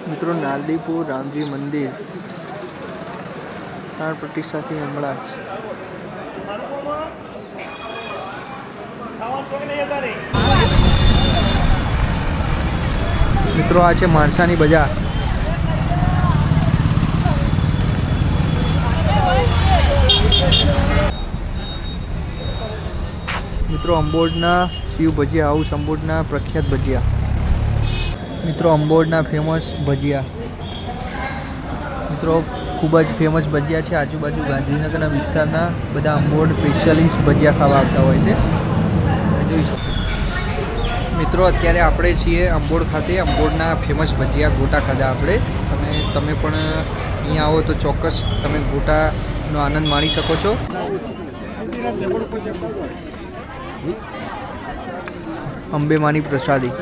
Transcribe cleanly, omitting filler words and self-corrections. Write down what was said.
મિત્રો નારદીપુર રામજી મંદિર પ્રાણ પ્રતિષ્ઠાથી હમણાં જ મિત્રો આ છે માણસાની બજાર। મિત્રો અંબોડના શિવ ભજીયા હાઉસ, અંબોડના પ્રખ્યાત ભજીયા। મિત્રો અંબોડના ફેમસ ભજીયા, મિત્રો ખૂબ જ ફેમસ ભજીયા છે। આજુબાજુ ગાંધીનગરના વિસ્તારના બધા અંબોડ સ્પેશિયલિસ્ટ ભજીયા ખાવા આવતા હોય છે। મિત્રો અત્યારે આપણે છીએ અંબોડ ખાતે। અંબોડના ફેમસ ભજીયા ગોટા ખાધા આપણે। તમે પણ અહીંયા આવો તો ચોક્કસ તમે ગોટાનો આનંદ માણી શકો છો। અંબે માની પ્રસાદી।